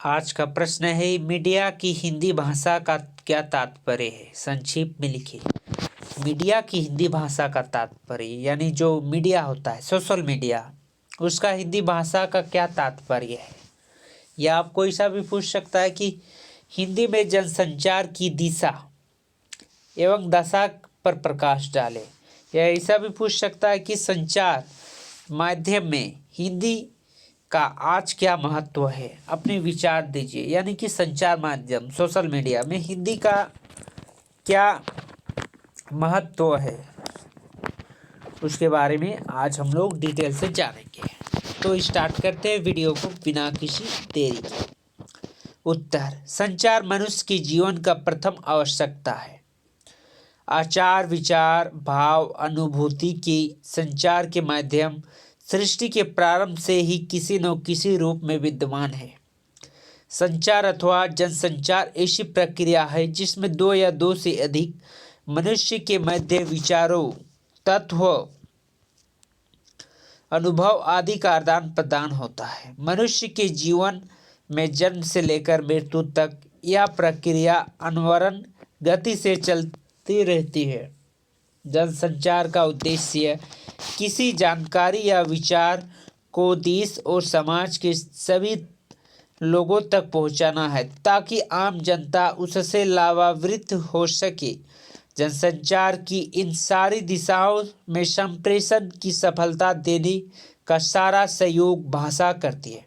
आज का प्रश्न है मीडिया की हिंदी भाषा का क्या तात्पर्य है। संक्षिप्त में लिखिए। मीडिया की हिंदी भाषा का तात्पर्य यानी जो मीडिया होता है सोशल मीडिया, उसका हिंदी भाषा का क्या तात्पर्य है। या आपको ऐसा भी पूछ सकता है कि हिंदी में जनसंचार की दिशा एवं दशा पर प्रकाश डाले। या ऐसा भी पूछ सकता है कि संचार माध्यम में हिंदी का आज क्या महत्व है, अपने विचार दीजिए। यानी कि संचार माध्यम सोशल मीडिया में हिंदी का क्या महत्व है, उसके बारे में आज हम लोग डिटेल से जानेंगे। तो स्टार्ट करते हैं वीडियो को बिना किसी देरी के। उत्तर: संचार मनुष्य के जीवन का प्रथम आवश्यकता है। आचार विचार भाव अनुभूति के संचार के माध्यम सृष्टि के प्रारंभ से ही किसी न किसी रूप में विद्यमान है। संचार अथवा जनसंचार ऐसी प्रक्रिया है जिसमें दो या दो से अधिक मनुष्य के मध्य विचारों, तत्व, अनुभव आदि का आदान प्रदान होता है। मनुष्य के जीवन में जन्म से लेकर मृत्यु तक यह प्रक्रिया अनवरत गति से चलती रहती है। जनसंचार का उद्देश्य किसी जानकारी या विचार को देश और समाज के सभी लोगों तक पहुंचाना है ताकि आम जनता उससे लाभान्वित हो सके। जनसंचार की इन सारी दिशाओं में संप्रेषण की सफलता देने का सारा सहयोग भाषा करती है।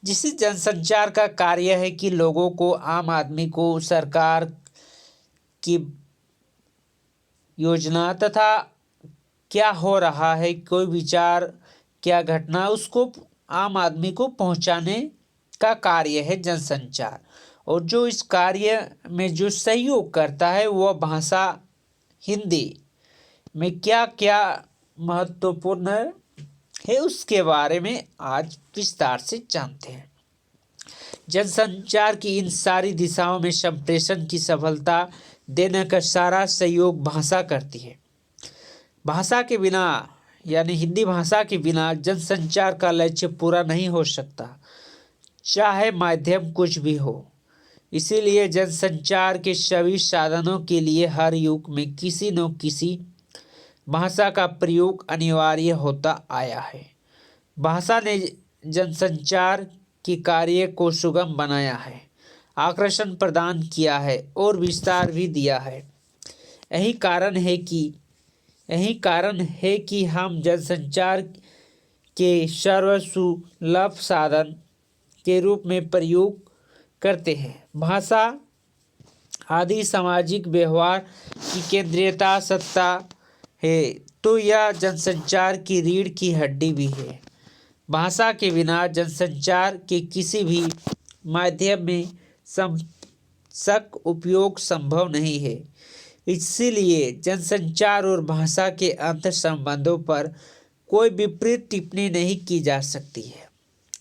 जिस जनसंचार का कार्य है कि लोगों को, आम आदमी को सरकार की योजना तथा क्या हो रहा है, कोई विचार, क्या घटना, उसको आम आदमी को पहुंचाने का कार्य है जनसंचार। और जो इस कार्य में जो सहयोग करता है वह भाषा हिंदी में क्या क्या महत्वपूर्ण है उसके बारे में आज विस्तार से जानते हैं। जनसंचार की इन सारी दिशाओं में संप्रेषण की सफलता देने का सारा सहयोग भाषा करती है। भाषा के बिना यानी हिंदी भाषा के बिना जनसंचार का लक्ष्य पूरा नहीं हो सकता, चाहे माध्यम कुछ भी हो। इसीलिए जनसंचार के सभी साधनों के लिए हर युग में किसी न किसी भाषा का प्रयोग अनिवार्य होता आया है। भाषा ने जनसंचार के कार्य को सुगम बनाया है, आकर्षण प्रदान किया है और विस्तार भी दिया है। यही कारण है कि हम जनसंचार के सर्वसुलभ साधन के रूप में प्रयोग करते हैं। भाषा आदि सामाजिक व्यवहार की केंद्रीयता सत्ता है तो यह जनसंचार की रीढ़ की हड्डी भी है। भाषा के बिना जनसंचार के किसी भी माध्यम में समसक उपयोग संभव नहीं है। इसीलिए जनसंचार और भाषा के अंतर संबंधों पर कोई विपरीत टिप्पणी नहीं की जा सकती है।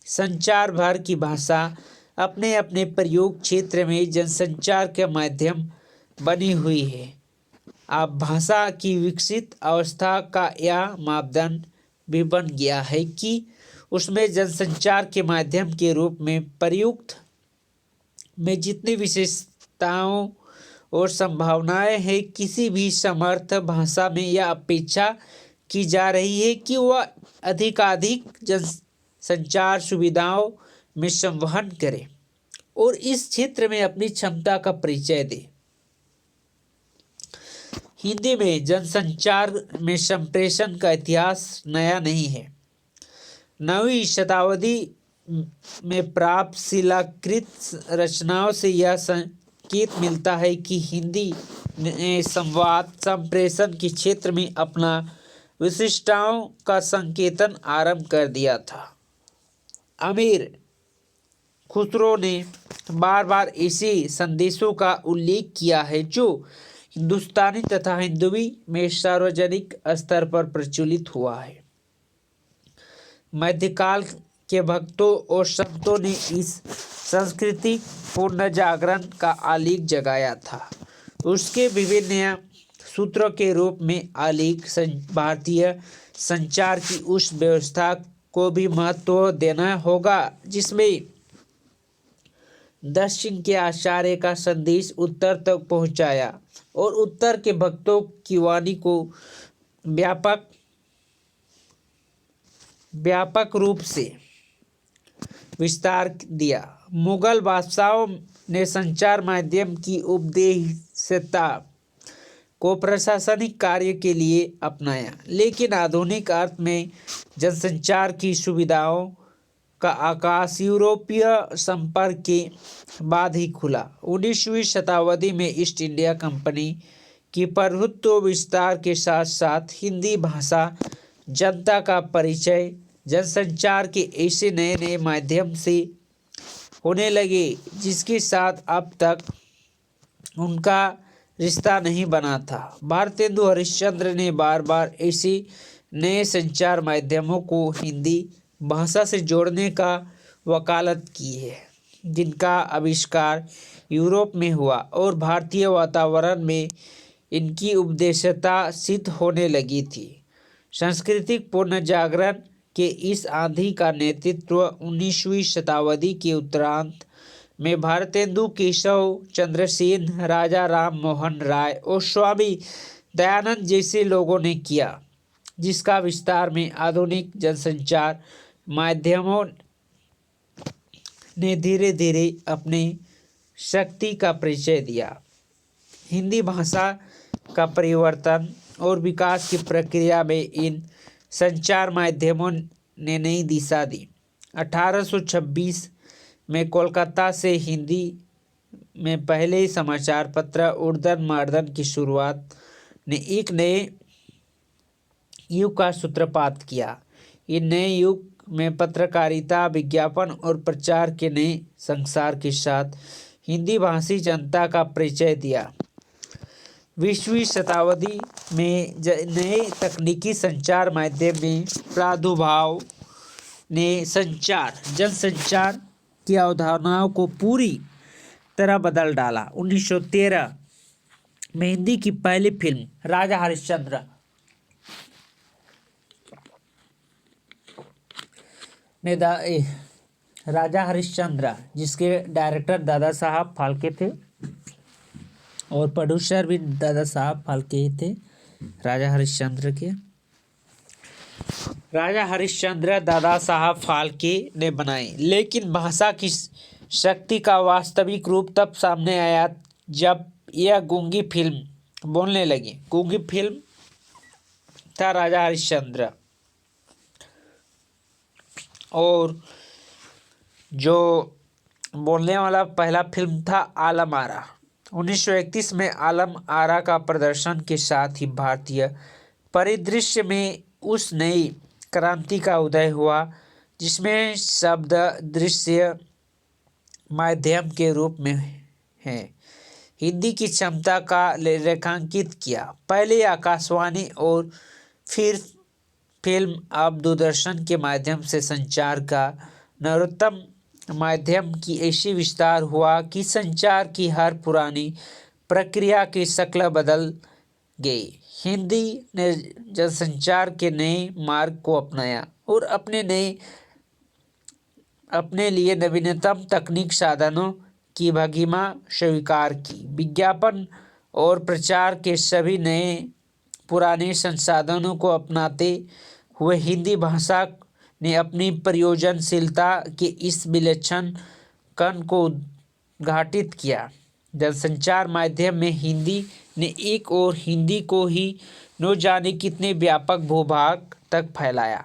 संचार भर की भाषा अपने अपने प्रयोग क्षेत्र में जनसंचार के माध्यम बनी हुई है। अब भाषा की विकसित अवस्था का यह मापदंड भी बन गया है कि उसमें जनसंचार के माध्यम के रूप में प्रयुक्त में जितनी विशेषताओं और संभावनाएं हैं, किसी भी समर्थ भाषा में यह अपेक्षा की जा रही है कि वह अधिकाधिक जनसंचार सुविधाओं में संवहन करे और इस क्षेत्र में अपनी क्षमता का परिचय दे। हिंदी में जनसंचार में संप्रेषण का इतिहास नया नहीं है। 9वीं शताब्दी में प्राप्त शिलाकृत रचनाओं से यह संकेत मिलता है कि हिंदी ने संवाद संप्रेषण के क्षेत्र में अपना विशिष्टताओं का संकेतन आरंभ कर दिया था। अमीर खुसरो ने बार बार ऐसे संदेशों का उल्लेख किया है जो हिंदुस्तानी तथा हिंदवी में सार्वजनिक स्तर पर प्रचलित हुआ है। मध्यकाल के भक्तों और संतों ने इस सांस्कृतिक पुनर्जागरण का आलेख जगाया था। उसके विभिन्न सूत्रों के रूप में आलेख भारतीय संचार की उस व्यवस्था को भी महत्व देना होगा जिसमें दक्षिण के आचार्य का संदेश उत्तर तक पहुंचाया और उत्तर के भक्तों की वाणी को व्यापक रूप से विस्तार दिया। मुगल बादशाहों ने संचार माध्यम की उपदेशता को प्रशासनिक कार्य के लिए अपनाया, लेकिन आधुनिक अर्थ में जनसंचार की सुविधाओं का आकाश यूरोपीय संपर्क के बाद ही खुला। 19वीं शताब्दी में ईस्ट इंडिया कंपनी की प्रभुत्व विस्तार के साथ साथ हिंदी भाषा जनता का परिचय जनसंचार के ऐसे नए नए माध्यम से होने लगे जिसके साथ अब तक उनका रिश्ता नहीं बना था। भारतेंदु हरिश्चंद्र ने बार बार ऐसे नए संचार माध्यमों को हिंदी भाषा से जोड़ने का वकालत की है, जिनका आविष्कार यूरोप में हुआ और भारतीय वातावरण में इनकी उपदेशता सिद्ध होने लगी थी। सांस्कृतिक पुनर्जागरण के इस आंधी का नेतृत्व 19वीं शताब्दी के उत्तरार्ध में भारतेंदु केशव चंद्र सेन, राजा राम मोहन राय और स्वामी दयानंद जैसे लोगों ने किया, जिसका विस्तार में आधुनिक जनसंचार माध्यमों ने धीरे धीरे अपने शक्ति का परिचय दिया। हिंदी भाषा का परिवर्तन और विकास की प्रक्रिया में इन संचार माध्यमों ने नई दिशा दी। 1826 में कोलकाता से हिंदी में पहले समाचार पत्र उर्दन मार्दन की शुरुआत ने एक नए युग का सूत्रपात किया। इन नए युग में पत्रकारिता, विज्ञापन और प्रचार के नए संसार के साथ हिंदी भाषी जनता का परिचय दिया। 20वीं शताब्दी में नए तकनीकी संचार माध्यम में प्रादुर्भाव ने जनसंचार की अवधारणाओं को पूरी तरह बदल डाला। 1913 में हिंदी की पहली फिल्म राजा हरिश्चंद्र ने राजा हरिश्चंद्र, जिसके डायरेक्टर दादा साहब फाल्के थे और प्रोड्यूसर भी दादा साहब फाल्के ही थे राजा हरिश्चंद्र के। राजा हरिश्चंद्र दादा साहब फाल्के ने बनाई, लेकिन भाषा की शक्ति का वास्तविक रूप तब सामने आया जब यह गूंगी फिल्म बोलने लगी। गूंगी फिल्म था राजा हरिश्चंद्र और जो बोलने वाला पहला फिल्म था आलम आरा। 1931 में आलम आरा का प्रदर्शन के साथ ही भारतीय परिदृश्य में उस नई क्रांति का उदय हुआ जिसमें शब्द दृश्य माध्यम के रूप में है हिंदी की क्षमता का रेखांकित किया। पहले आकाशवाणी और फिर फिल्म, अब दूरदर्शन के माध्यम से संचार का नवीनतम माध्यम की ऐसी विस्तार हुआ कि संचार की हर पुरानी प्रक्रिया की शक्ल बदल गई। हिंदी ने जनसंचार के नए मार्ग को अपनाया और अपने लिए नवीनतम तकनीक साधनों की भंगिमा स्वीकार की। विज्ञापन और प्रचार के सभी नए पुराने संसाधनों को अपनाते हुए हिंदी भाषा ने अपनी प्रयोजनशीलता के इस विलक्षण कण को उद्घाटित किया। जनसंचार माध्यम में हिंदी ने एक और हिंदी को ही न जाने कितने व्यापक भूभाग तक फैलाया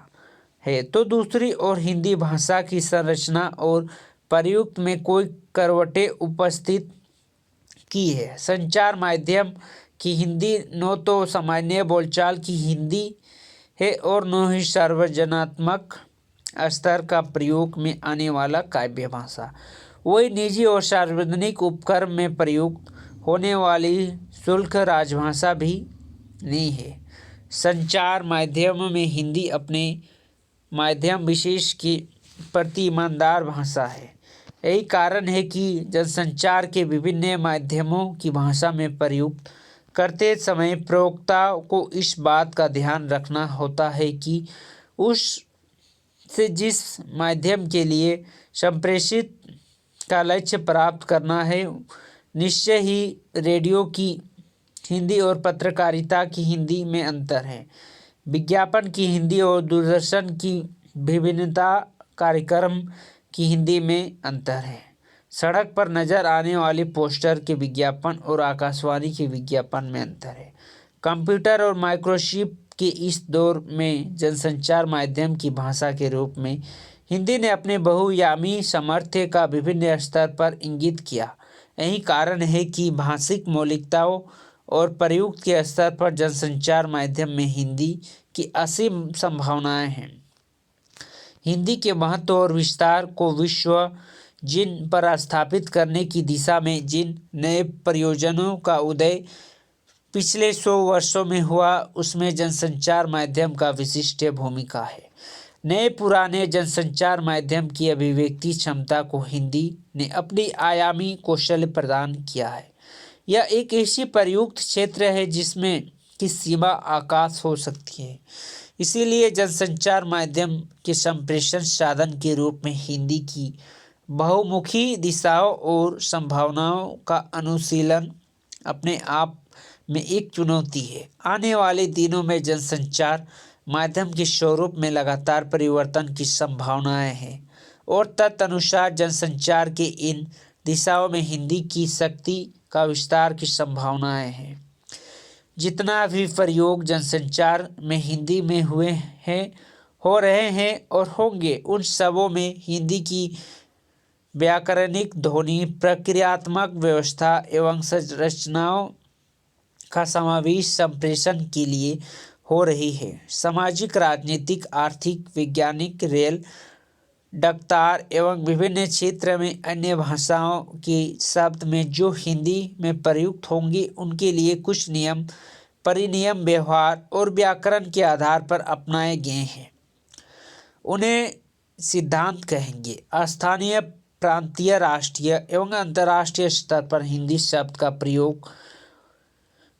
है, तो दूसरी ओर हिंदी भाषा की संरचना और प्रयुक्त में कोई करवटें उपस्थित की है। संचार माध्यम की हिंदी न तो सामान्य बोलचाल की हिंदी है और न ही सार्वजनात्मक स्तर का प्रयोग में आने वाला काव्य भाषा। वही निजी और सार्वजनिक उपक्रम में प्रयुक्त होने वाली शुल्क राजभाषा भी नहीं है। संचार माध्यम में हिंदी अपने माध्यम विशेष के प्रति ईमानदार भाषा है। यही कारण है कि जनसंचार के विभिन्न माध्यमों की भाषा में प्रयुक्त करते समय प्रवक्ता को इस बात का ध्यान रखना होता है कि उस से जिस माध्यम के लिए संप्रेषित का लक्ष्य प्राप्त करना है, निश्चय ही रेडियो की हिंदी और पत्रकारिता की हिंदी में अंतर है। विज्ञापन की हिंदी और दूरदर्शन की विभिन्नता, कार्यक्रम की हिंदी में अंतर है। सड़क पर नजर आने वाले पोस्टर के विज्ञापन और आकाशवाणी के विज्ञापन में अंतर है। कंप्यूटर और माइक्रोचिप के इस दौर में जनसंचार माध्यम की भाषा के रूप में हिंदी ने अपने बहुआयामी सामर्थ्य का विभिन्न स्तर पर इंगित किया। यही कारण है कि भाषिक मौलिकताओं और प्रयुक्त के स्तर पर जनसंचार माध्यम में हिंदी की असीम संभावनाएं हैं। हिंदी के महत्व और विस्तार को विश्व जिन पर स्थापित करने की दिशा में जिन नए प्रयोजनों का उदय पिछले 100 वर्षों में हुआ, उसमें जनसंचार माध्यम का विशिष्ट भूमिका है। नए पुराने जनसंचार माध्यम की अभिव्यक्ति क्षमता को हिंदी ने अपनी आयामी कौशल प्रदान किया है। यह एक ऐसी प्रयुक्त क्षेत्र है जिसमें की सीमा आकाश हो सकती है। इसीलिए जनसंचार माध्यम के संप्रेषण साधन के रूप में हिंदी की बहुमुखी दिशाओं और संभावनाओं का अनुशीलन अपने आप में एक चुनौती है। आने वाले दिनों में जनसंचार माध्यम के स्वरूप में लगातार परिवर्तन की संभावनाएं हैं और तदनुसार जनसंचार के इन दिशाओं में हिंदी की शक्ति का विस्तार की संभावनाएं हैं। जितना भी प्रयोग जनसंचार में हिंदी में हुए हैं, हो रहे हैं और होंगे, उन सबों में हिंदी की व्याकरणिक, ध्वनि, प्रक्रियात्मक व्यवस्था एवं संरचनाओं का समावेश संप्रेषण के लिए हो रही है। सामाजिक, राजनीतिक, आर्थिक, वैज्ञानिक, रेल, डकतार एवं विभिन्न क्षेत्र में अन्य भाषाओं के शब्द में जो हिंदी में प्रयुक्त होंगे, उनके लिए कुछ नियम, परिनियम, व्यवहार और व्याकरण के आधार पर अपनाए गए हैं। उन्हें सिद्धांत कहेंगे। स्थानीय, प्रांतीय, राष्ट्रीय एवं अंतर्राष्ट्रीय स्तर पर हिंदी शब्द का प्रयोग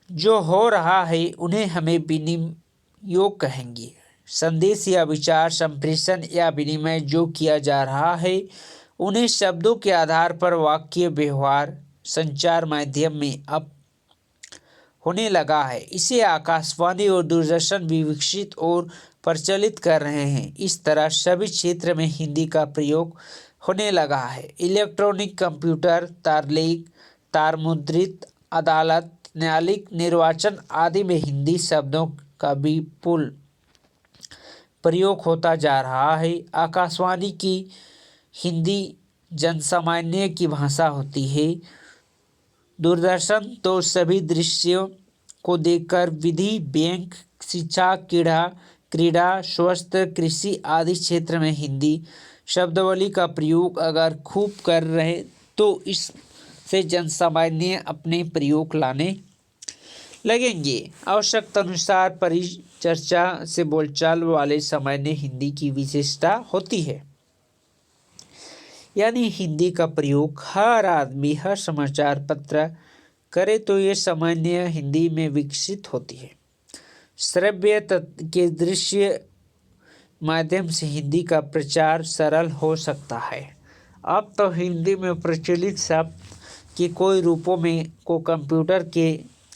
जो हो रहा है, उन्हें हमें विनियोग कहेंगे। संदेश या विचार संप्रेषण या विनिमय जो किया जा रहा है, उन्हें शब्दों के आधार पर वाक्य व्यवहार संचार माध्यम में अब होने लगा है। इसे आकाशवाणी और दूरदर्शन भी विकसित और प्रचलित कर रहे हैं। इस तरह सभी क्षेत्र में हिंदी का प्रयोग होने लगा है। इलेक्ट्रॉनिक, कंप्यूटर, तारलेख, तारमुद्रित, अदालत, न्यायालयिक, निर्वाचन आदि में हिंदी शब्दों का विपुल प्रयोग होता जा रहा है। आकाशवाणी की हिंदी जनसामान्य की भाषा होती है। दूरदर्शन तो सभी दृश्यों को देखकर विधि, बैंक, शिक्षा, क्रीड़ा, स्वास्थ्य, कृषि आदि क्षेत्र में हिंदी शब्दावली का प्रयोग अगर खूब कर रहे तो इससे जनसामान्य अपने प्रयोग लाने लगेंगे। आवश्यकता अनुसार परिचर्चा से बोलचाल वाले सामान्य हिंदी की विशेषता होती है। यानी हिंदी का प्रयोग हर आदमी, हर समाचार पत्र करे तो ये सामान्य हिंदी में विकसित होती है। श्रव्य के दृश्य माध्यम से हिंदी का प्रचार सरल हो सकता है। अब तो हिंदी में प्रचलित शब्द के कोई रूपों में को कंप्यूटर के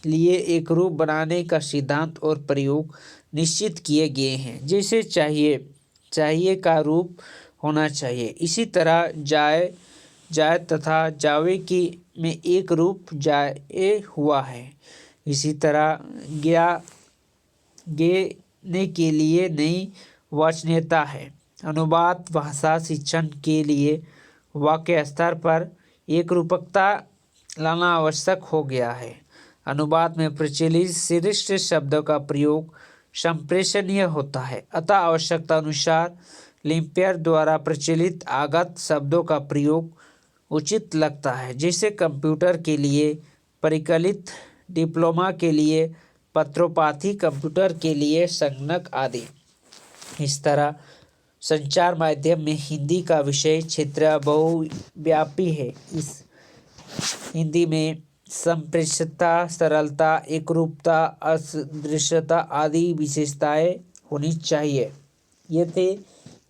लिए एक रूप बनाने का सिद्धांत और प्रयोग निश्चित किए गए हैं। जैसे चाहिए का रूप होना चाहिए, इसी तरह जाए तथा जावे की में एक रूप जाए हुआ है। इसी तरह गेने के लिए नई वचनीयता है। अनुवाद भाषा शिक्षण के लिए वाक्य स्तर पर एक रूपकता लाना आवश्यक हो गया है। अनुवाद में प्रचलित श्रेष्ठ शब्दों का प्रयोग संप्रेषणीय होता है, अतः आवश्यकता अनुसार लिम्पियर द्वारा प्रचलित आगत शब्दों का प्रयोग उचित लगता है। जैसे कंप्यूटर के लिए परिकलित, डिप्लोमा के लिए पत्रोपाथी, कंप्यूटर के लिए संगणक आदि। इस तरह संचार माध्यम में हिंदी का विषय क्षेत्र बहुव्यापी है। इस हिंदी में संप्रेषणता, सरलता, एकरूपता, असदृश्यता आदि विशेषताएं होनी चाहिए। ये थे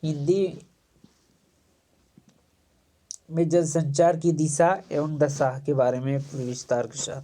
हिंदी में जनसंचार की दिशा एवं दशा के बारे में विस्तार के साथ।